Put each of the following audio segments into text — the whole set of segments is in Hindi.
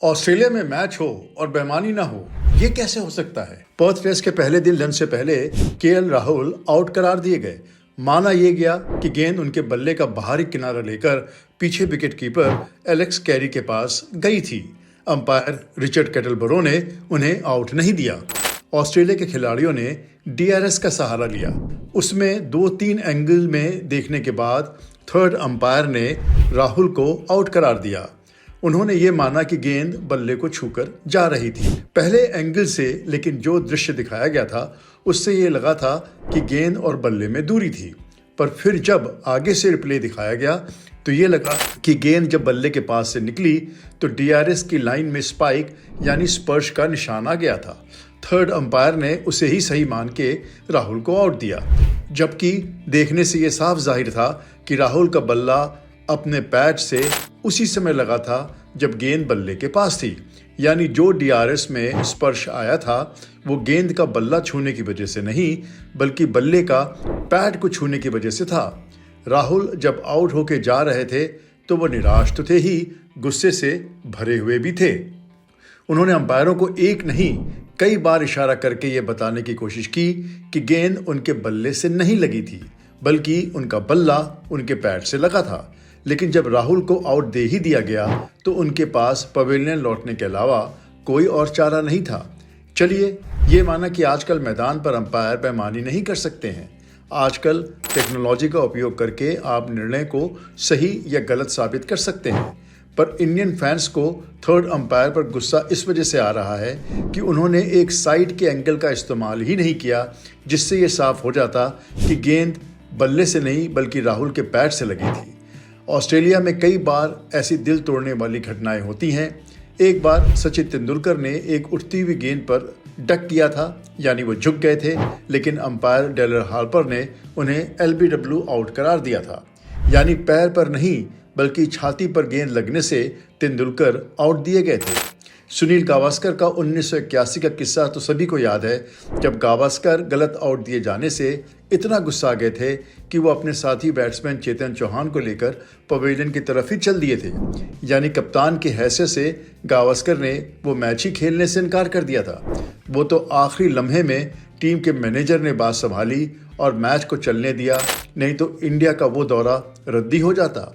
ऑस्ट्रेलिया में मैच हो और बेईमानी ना हो, ये कैसे हो सकता है। पर्थ टेस्ट के पहले दिन लंच से पहले केएल राहुल आउट करार दिए गए। माना यह गया कि गेंद उनके बल्ले का बाहरी किनारा लेकर पीछे विकेट कीपर एलेक्स कैरी के पास गई थी। अंपायर रिचर्ड कैटलबरो ने उन्हें आउट नहीं दिया। ऑस्ट्रेलिया के खिलाड़ियों ने डीआरएस का सहारा लिया। उसमें 2-3 एंगल में देखने के बाद थर्ड अंपायर ने राहुल को आउट करार दिया। उन्होंने ये माना कि गेंद बल्ले को छूकर जा रही थी। पहले एंगल से लेकिन जो दृश्य दिखाया गया था उससे ये लगा था कि गेंद और बल्ले में दूरी थी, पर फिर जब आगे से रिप्ले दिखाया गया तो ये लगा कि गेंद जब बल्ले के पास से निकली तो डीआरएस की लाइन में स्पाइक यानी स्पर्श का निशान आ गया था। थर्ड अंपायर ने उसे ही सही मान के राहुल को आउट दिया, जबकि देखने से ये साफ जाहिर था कि राहुल का बल्ला अपने पैड से उसी समय लगा था जब गेंद बल्ले के पास थी, यानी जो डीआरएस में स्पर्श आया था वो गेंद का बल्ला छूने की वजह से नहीं बल्कि बल्ले का पैड को छूने की वजह से था। राहुल जब आउट होके जा रहे थे तो वो निराश तो थे ही, गुस्से से भरे हुए भी थे। उन्होंने अंपायरों को एक नहीं कई बार इशारा करके ये बताने की कोशिश की कि गेंद उनके बल्ले से नहीं लगी थी बल्कि उनका बल्ला उनके पैड से लगा था। लेकिन जब राहुल को आउट दे ही दिया गया तो उनके पास पवेलियन लौटने के अलावा कोई और चारा नहीं था। चलिए ये माना कि आजकल मैदान पर अंपायर बेईमानी नहीं कर सकते हैं। आजकल टेक्नोलॉजी का उपयोग करके आप निर्णय को सही या गलत साबित कर सकते हैं, पर इंडियन फैंस को थर्ड अंपायर पर गुस्सा इस वजह से आ रहा है कि उन्होंने एक साइड के एंगल का इस्तेमाल ही नहीं किया जिससे ये साफ हो जाता कि गेंद बल्ले से नहीं बल्कि राहुल के पैड से लगी थी। ऑस्ट्रेलिया में कई बार ऐसी दिल तोड़ने वाली घटनाएं होती हैं। एक बार सचिन तेंदुलकर ने एक उठती हुई गेंद पर डक किया था, यानी वो झुक गए थे, लेकिन अंपायर डेलर हार्पर ने उन्हें एलबीडब्ल्यू आउट करार दिया था, यानी पैर पर नहीं बल्कि छाती पर गेंद लगने से तेंदुलकर आउट दिए गए थे। सुनील गावस्कर का 1981 का किस्सा तो सभी को याद है, जब गावस्कर गलत आउट दिए जाने से इतना गुस्सा आ गए थे कि वो अपने साथी बैट्समैन चेतन चौहान को लेकर पवेलियन की तरफ ही चल दिए थे, यानी कप्तान की हैसियत से गावस्कर ने वो मैच ही खेलने से इनकार कर दिया था। वो तो आखिरी लम्हे में टीम के मैनेजर ने बात संभाली और मैच को चलने दिया, नहीं तो इंडिया का वो दौरा रद्दी हो जाता।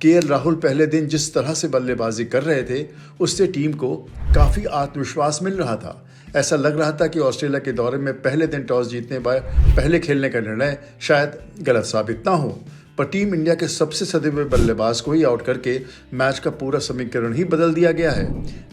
केएल राहुल पहले दिन जिस तरह से बल्लेबाजी कर रहे थे उससे टीम को काफ़ी आत्मविश्वास मिल रहा था। ऐसा लग रहा था कि ऑस्ट्रेलिया के दौरे में पहले दिन टॉस जीतने पहले खेलने का निर्णय शायद गलत साबित ना हो, पर टीम इंडिया के सबसे सदे हुए बल्लेबाज को ही आउट करके मैच का पूरा समीकरण ही बदल दिया गया है।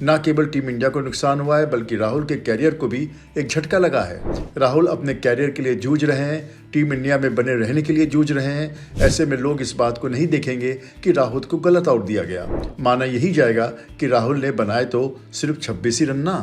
न केवल टीम इंडिया को नुकसान हुआ है बल्कि राहुल के कैरियर को भी एक झटका लगा है। राहुल अपने कैरियर के लिए जूझ रहे हैं, टीम इंडिया में बने रहने के लिए जूझ रहे हैं। ऐसे में लोग इस बात को नहीं देखेंगे कि राहुल को गलत आउट दिया गया। माना यही जाएगा कि राहुल ने बनाए तो सिर्फ 26 ही रन ना।